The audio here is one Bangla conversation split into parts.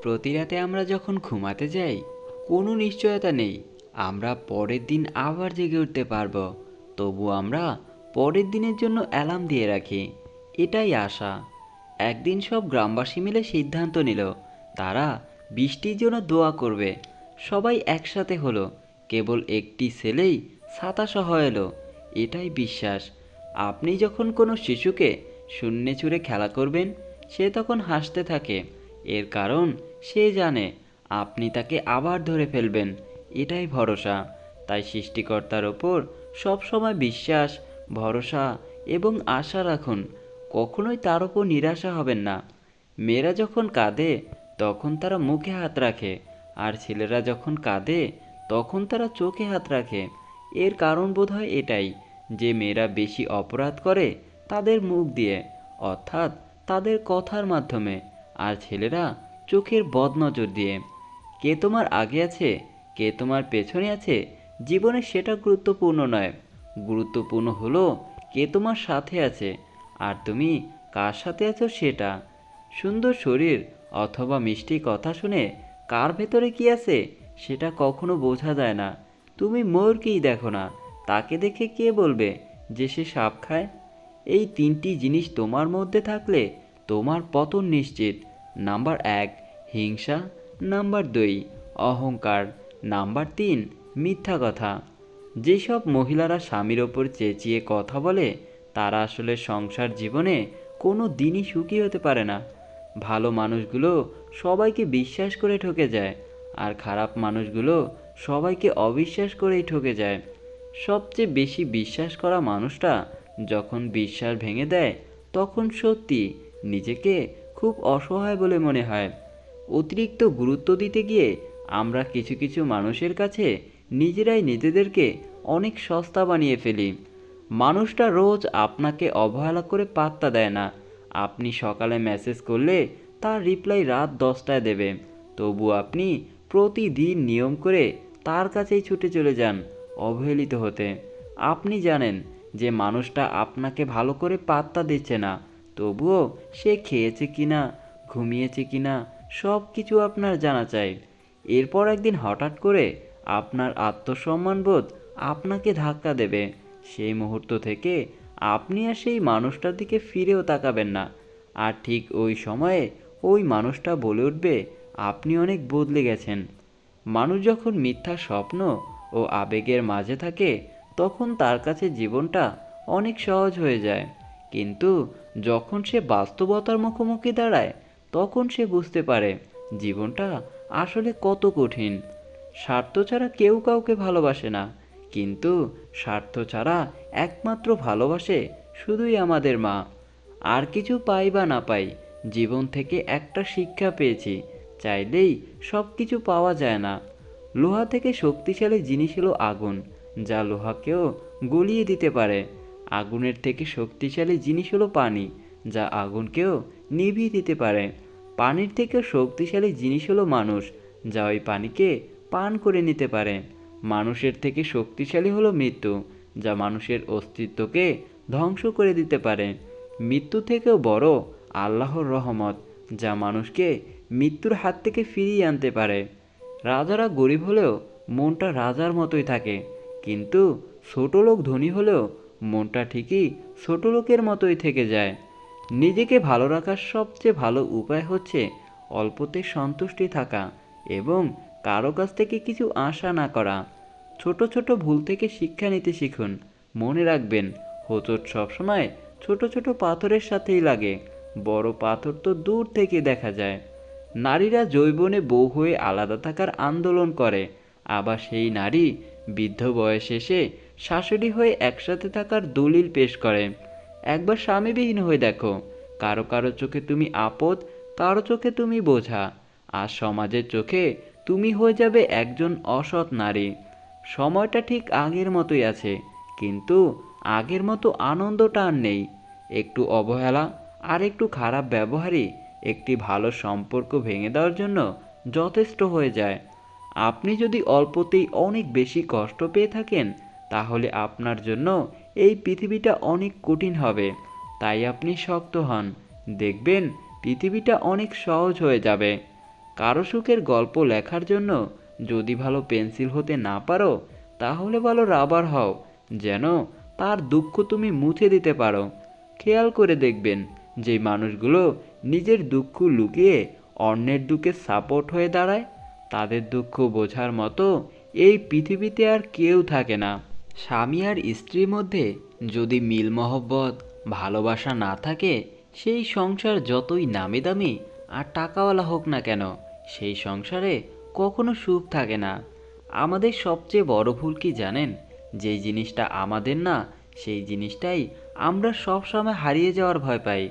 প্রতি রাতে আমরা যখন ঘুমাতে যাই, কোনো নিশ্চয়তা নেই আমরা পরের দিন আবার জেগে উঠতে পারবো। তবু আমরা পরের দিনের জন্য অ্যালার্ম দিয়ে রাখি, এটাই আশা। একদিন সব গ্রামবাসী মিলে সিদ্ধান্ত নিল তারা বৃষ্টির জন্য দোয়া করবে। সবাই একসাথে হলো, কেবল একটি ছেলেই ছাতা সহ এলো। এটাই বিশ্বাস। আপনি যখন কোনো শিশুকে শূন্যে ছুঁড়ে খেলা করবেন, সে তখন হাসতে থাকে। এর কারণ সে জানে আপনি তাকে আবার ধরে ফেলবেন। এটাই ভরসা। তাই সৃষ্টিকর্তার ওপর সবসময় বিশ্বাস, ভরসা এবং আশা রাখুন। কখনোই তার ওপর নিরাশা হবেন না। মেয়েরা যখন কাঁদে তখন তারা মুখে হাত রাখে, আর ছেলেরা যখন কাঁদে তখন তারা চোখে হাত রাখে। এর কারণ বোধহয় এটাই যে মেয়েরা বেশি অপরাধ করে তাদের মুখ দিয়ে, অর্থাৎ তাদের কথার মাধ্যমে, আর ছেলেরা চোখের বদনজর দিয়ে। কে তোমার আগে আছে, কে তোমার পেছনে আছে, জীবনে সেটা গুরুত্বপূর্ণ নয়। গুরুত্বপূর্ণ হলো কে তোমার সাথে আছে, আর তুমি কার সাথে আছো সেটা। সুন্দর শরীর অথবা মিষ্টি কথা শুনে কার ভেতরে কি আছে সেটা কখনো বোঝা যায় না। তুমি ময়ূরকেই দেখো না, তাকে দেখে কে বলবে যে সে সাপ খায়? এই তিনটি জিনিস তোমার মধ্যে থাকলে তোমার পতন নিশ্চিত। নাম্বার 1 হিংসা, নাম্বার 2 অহংকার, নাম্বার 3 মিথ্যা কথা। যেসব মহিলারা স্বামীর ওপর চেঁচিয়ে কথা বলে তারা আসলে সংসার জীবনে কোনো দিনই সুখী হতে পারে না। ভালো মানুষগুলো সবাইকে বিশ্বাস করে ঠকে যায়, আর খারাপ মানুষগুলো সবাইকে অবিশ্বাস করেই ঠকে যায়। সবচেয়ে বেশি বিশ্বাস করা মানুষটা যখন বিশ্বাস ভেঙে দেয় তখন সত্যি নিজেকে খুব অসহায় বলে মনে হয়। অতিরিক্ত গুরুত্ব দিতে গিয়ে আমরা কিছু কিছু মানুষের কাছে নিজেরাই নিজেদেরকে অনেক সস্তা বানিয়ে ফেলি। মানুষটা রোজ আপনাকে অবহেলা করে পাত্তা দেয় না। আপনি সকালে মেসেজ করলে তার রিপ্লাই রাত 10টায় দেবে, তবু আপনি প্রতিদিন নিয়ম করে তার কাছেই ছুটে চলে যান অবহেলিত হতে। আপনি জানেন যে মানুষটা আপনাকে ভালো করে পাত্তা দিচ্ছে না, তবুও সে খেয়েছে কিনা, ঘুমিয়েছে কিনা সব কিছু আপনার জানা চাই। এরপর একদিন হঠাৎ করে আপনার আত্মসম্মানবোধ আপনাকে ধাক্কা দেবে। সেই মুহূর্ত থেকে আপনি আর সেই মানুষটার দিকে ফিরেও তাকাবেন না। আর ঠিক ওই সময়ে ওই মানুষটা বলে উঠবে আপনি অনেক বদলে গেছেন। মানুষ যখন মিথ্যা স্বপ্ন ও আবেগের মাঝে থাকে তখন তার কাছে জীবনটা অনেক সহজ হয়ে যায়, কিন্তু যখন সে বাস্তবতার মুখোমুখি দাঁড়ায় তখন সে বুঝতে পারে জীবনটা আসলে কত কঠিন। স্বার্থ ছাড়া কেউ কাউকে ভালোবাসে না, কিন্তু স্বার্থ ছাড়া একমাত্র ভালোবাসে শুধুই আমাদের মা। আর কিছু পাই বা না পাই, জীবন থেকে একটা শিক্ষা পেয়েছি, চাইলেই সব কিছু পাওয়া যায় না। লোহা থেকে শক্তিশালী জিনিস হলো আগুন, যা লোহাকেও গলিয়ে দিতে পারে। আগুনের থেকে শক্তিশালী জিনিস হলো পানি, যা আগুনকেও নিভিয়ে দিতে পারে। পানির থেকে শক্তিশালী জিনিস হলো মানুষ, যা ওই পানিকে পান করে নিতে পারে। মানুষের থেকে শক্তিশালী হলো মৃত্যু, যা মানুষের অস্তিত্বকে ধ্বংস করে দিতে পারে। মৃত্যু থেকেও বড় আল্লাহর রহমত, যা মানুষকে মৃত্যুর হাত থেকে ফিরিয়ে আনতে পারে। রাজারা গরিব হলেও মনটা রাজার মতোই থাকে, কিন্তু ছোট লোক ধনী হলেও মনটা ঠিকই ছোট লোকের মতোই থেকে যায়। নিজেকে ভালো রাখার সবচেয়ে ভালো উপায় হচ্ছে অল্পতে সন্তুষ্টি থাকা এবং কারো কাছ থেকে কিছু আশা না করা। ছোট ছোট ভুল থেকে শিক্ষা নিতে শিখুন। মনে রাখবেন, হোঁচট সবসময় ছোট ছোট পাথরের সাথেই লাগে, বড় পাথর তো দূর থেকে দেখা যায়। নারীরা যৌবনে বউ হয়ে আলাদা থাকার আন্দোলন করে, আবার সেই নারী বৃদ্ধ বয়সে এসে শাশুড়ি হয়ে একসাথে থাকার দলিল পেশ করে। একবার স্বামীবিহীন হয়ে দেখো, কারো কারো চোখে তুমি আপদ, কারো চোখে তুমি বোঝা, আর সমাজের চোখে তুমি হয়ে যাবে একজন অসৎ নারী। সময়টা ঠিক আগের মতোই আছে, কিন্তু আগের মতো আনন্দটা আর নেই। একটু অবহেলা আর একটু খারাপ ব্যবহারই একটি ভালো সম্পর্ক ভেঙে দেওয়ার জন্য যথেষ্ট হয়ে যায়। আপনি যদি অল্পতেই অনেক বেশি কষ্ট পেয়ে থাকেন তাহলে আপনার জন্য এই পৃথিবীটা অনেক কঠিন হবে। তাই আপনি শক্ত হন, দেখবেন পৃথিবীটা অনেক সহজ হয়ে যাবে। কারো সুখের গল্প লেখার জন্য যদি ভালো পেন্সিল হতে না পারো, তাহলে ভালো রাবার হও, যেন তার দুঃখ তুমি মুছে দিতে পারো। খেয়াল করে দেখবেন, যে মানুষগুলো নিজের দুঃখ লুকিয়ে অন্যের দুঃখে সাপোর্ট হয়ে দাঁড়ায়, তাদের দুঃখ বোঝার মতো এই পৃথিবীতে আর কেউ থাকে না। স্বামী আর স্ত্রীর মধ্যে যদি মিল মহব্বত, ভালোবাসা না থাকে, সেই সংসার যতই নামি দামি আর টাকাওয়ালা হোক না কেন, সেই সংসারে কখনো সুখ থাকে না। আমাদের সবচেয়ে বড় ভুল কি জানেন? যেই জিনিসটা আমাদের না, সেই জিনিসটাই আমরা সব সময় হারিয়ে যাওয়ার ভয় পাই,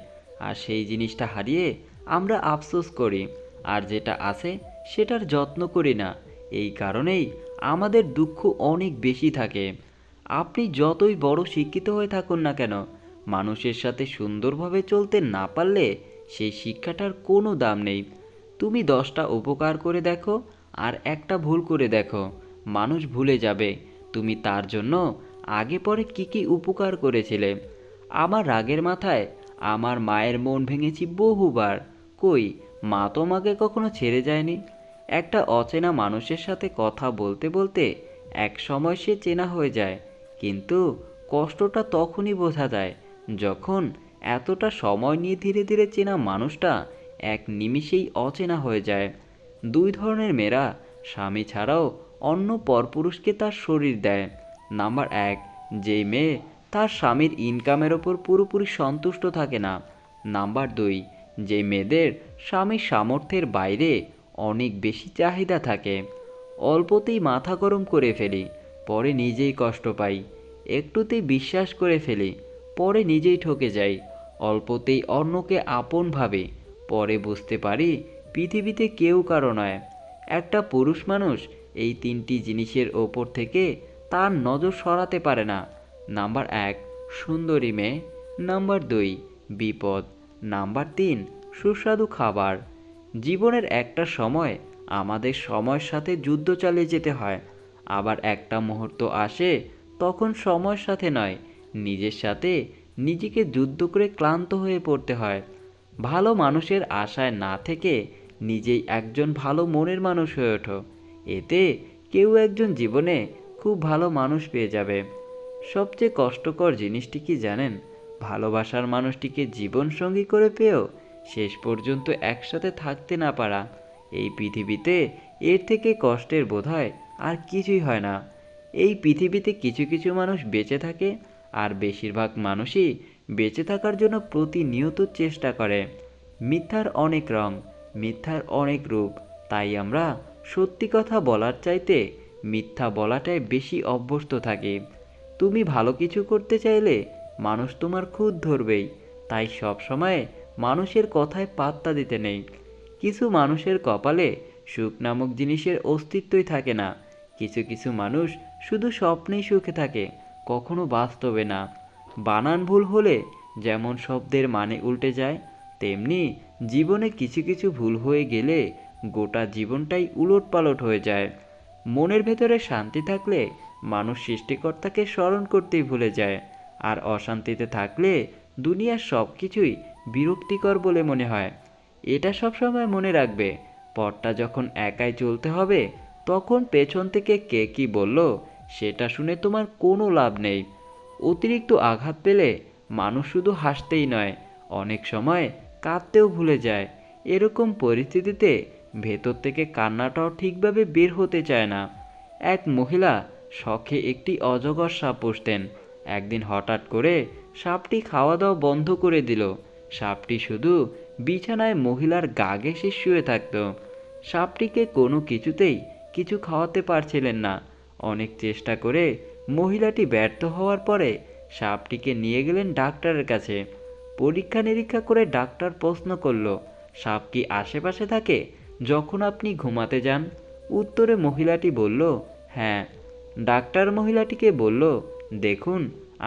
আর সেই জিনিসটা হারিয়ে আমরা আফসোস করি, আর যেটা আছে সেটার যত্ন করি না। এই কারণেই আমাদের দুঃখ অনেক বেশি থাকে। আপনি যতই বড় শিক্ষিত হয়ে থাকুন না কেন, মানুষের সাথে সুন্দরভাবে চলতে না পারলে সেই শিক্ষাটার কোনো দাম নেই। তুমি 10টা উপকার করে দেখো আর একটা ভুল করে দেখো, মানুষ ভুলে যাবে তুমি তার জন্য আগে পরে কি কি উপকার করেছিলে। আমার রাগের মাথায় আমার মায়ের মন ভেঙেছি বহুবার, কই মা তো আমাকে কখনো ছেড়ে যায়নি। একটা অচেনা মানুষের সাথে কথা বলতে বলতে এক সময় সে চেনা হয়ে যায়, কিন্তু কষ্টটা তখনই বোঝা যায় যখন এতটা সময় নিয়ে ধীরে ধীরে চেনা মানুষটা এক নিমিষেই অচেনা হয়ে যায়। দুই ধরনের মেয়েরা স্বামী ছাড়াও অন্য পরপুরুষকে তার শরীর দেয়। নাম্বার 1, যেই মেয়ে তার স্বামীর ইনকামের ওপর পুরোপুরি সন্তুষ্ট থাকে না। নাম্বার 2, যেই মেয়েদের স্বামীর সামর্থ্যের বাইরে অনেক বেশি চাহিদা থাকে। অল্পতেই মাথা গরম করে ফেলি, পরে নিজেই কষ্ট পাই। একটুতেই বিশ্বাস করে ফেলি, পরে নিজেই ঠকে যাই। অল্পতেই অন্যকে আপন ভাবে, পরে বুঝতে পারি পৃথিবীতে কেউ কারো নয়। একটা পুরুষ মানুষ এই 3টি জিনিসের ওপর থেকে তার নজর সরাতে পারে না। নাম্বার 1, সুন্দরী মেয়ে। নাম্বার 2, বিপদ। নাম্বার 3, সুস্বাদু খাবার। জীবনের একটা সময় আমাদের সময়ের সাথে যুদ্ধ চালিয়ে যেতে হয়, আবার একটা মুহূর্ত আসে তখন সময়ের সাথে নয়, নিজের সাথে নিজেকে যুদ্ধ করে ক্লান্ত হয়ে পড়তে হয়। ভালো মানুষের আশায় না থেকে নিজেই একজন ভালো মনের মানুষ হয়ে ওঠো, এতে কেউ একজন জীবনে খুব ভালো মানুষ পেয়ে যাবে। সবচেয়ে কষ্টকর জিনিসটি কি জানেন? ভালোবাসার মানুষটিকে জীবনসঙ্গী করে পেয়েও শেষ পর্যন্ত একসাথে থাকতে না পারা। এই পৃথিবীতে এর থেকে কষ্টের বোধহয় আর কিছুই হয় না। এই পৃথিবীতে কিছু কিছু মানুষ বেঁচে থাকে, আর বেশিরভাগ মানুষই বেঁচে থাকার জন্য প্রতিনিয়ত চেষ্টা করে। মিথ্যার অনেক রং, মিথ্যার অনেক রূপ, তাই আমরা সত্যি কথা বলার চাইতে মিথ্যা বলাটাই বেশি অভ্যস্ত থাকি। তুমি ভালো কিছু করতে চাইলে মানুষ তোমার খুঁত ধরবেই, তাই সব সময় মানুষের কথায় পাত্তা দিতে নেই। কিছু মানুষের কপালে সুখ নামক জিনিসের অস্তিত্বই থাকে না। কিছু কিছু মানুষ শুধু স্বপ্নেই সুখে থাকে, কখনো বাস্তবে না। বানান ভুল হলে যেমন শব্দের মানে উল্টে যায়, তেমনি জীবনে কিছু কিছু ভুল হয়ে গেলে গোটা জীবনটাই উলটপালট হয়ে যায়। মনের ভেতরে শান্তি থাকলে মানুষ সৃষ্টিকর্তাকে স্মরণ করতেই ভুলে যায়, আর অশান্তিতে থাকলে দুনিয়ার সব কিছুই বিরক্তিকর বলে মনে হয়। এটা সবসময় মনে রাখবে, পথটা যখন একাই চলতে হবে, তখন পেছন থেকে কে কি বলল সেটা শুনে তোমার কোনো লাভ নেই। অতিরিক্ত আঘাত পেলে মানুষ শুধু হাসতেই নয়, অনেক সময় কাঁদতেও ভুলে যায়। এরকম পরিস্থিতিতে ভেতর থেকে কান্নাটাও ঠিকভাবে বের হতে চায় না। এক মহিলা শখে একটি অজগর সাপ পুষতেন। একদিন হঠাৎ করে সাপটি খাওয়া দাওয়া বন্ধ করে দিল। সাপটি শুধু বিছানায় মহিলার গা ঘেঁষে শুয়ে থাকত। সাপটিকে কোনো কিছুতেই কিছু খাওয়াতে পারছিলেন না। অনেক চেষ্টা করে মহিলাটি ব্যর্থ হওয়ার পরে সাপটিকে নিয়ে গেলেন ডাক্তারের কাছে। পরীক্ষা নিরীক্ষা করে ডাক্তার প্রশ্ন করল, সাপ কি আশেপাশে থাকে যখন আপনি ঘুমাতে যান? উত্তরে মহিলাটি বলল, হ্যাঁ। ডাক্তার মহিলাটিকে বলল, দেখুন,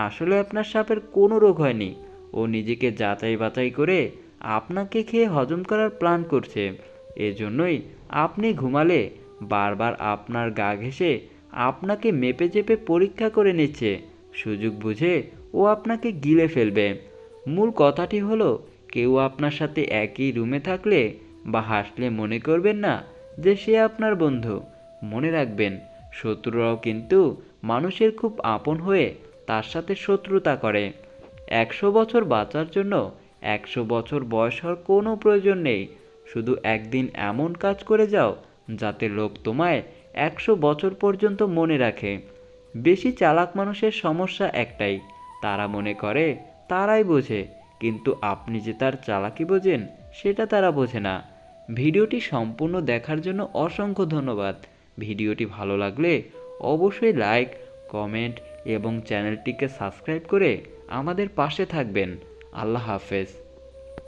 আসলে আপনার সাপের কোনো রোগ হয়নি, ও নিজেকে যাচাই বাছাই করে আপনাকে খেয়ে হজম করার প্ল্যান করছে। এজন্যই আপনি ঘুমালে বারবার আপনার গা ঘেঁষে আপনাকে মেপে চেপে পরীক্ষা করে নিচ্ছে। সুযোগ বুঝে ও আপনাকে গিলে ফেলবে। মূল কথাটি হলো, কেউ আপনার সাথে একই রুমে থাকলে বা হাসলে মনে করবেন না যে সে আপনার বন্ধু। মনে রাখবেন, শত্রুরাও কিন্তু মানুষের খুব আপন হয়ে তার সাথে শত্রুতা করে। 100 বছর বাঁচার জন্য 100 বছর বয়স হওয়ার কোনো প্রয়োজন নেই। শুধু একদিন এমন কাজ করে যাও যাতে লোক তোমায় 100 বছর পর্যন্ত মনে রাখে। বেশি চালাক মানুষের সমস্যা একটাই, তারা মনে করে তারাই বোঝে, কিন্তু আপনি যে তার চালাকি বোঝেন সেটা তারা বোঝে না। ভিডিওটি সম্পূর্ণ দেখার জন্য অসংখ্য ধন্যবাদ। ভিডিওটি ভালো লাগলে অবশ্যই লাইক, কমেন্ট এবং চ্যানেলটিকে সাবস্ক্রাইব করে আমাদের পাশে থাকবেন। আল্লাহ হাফেজ।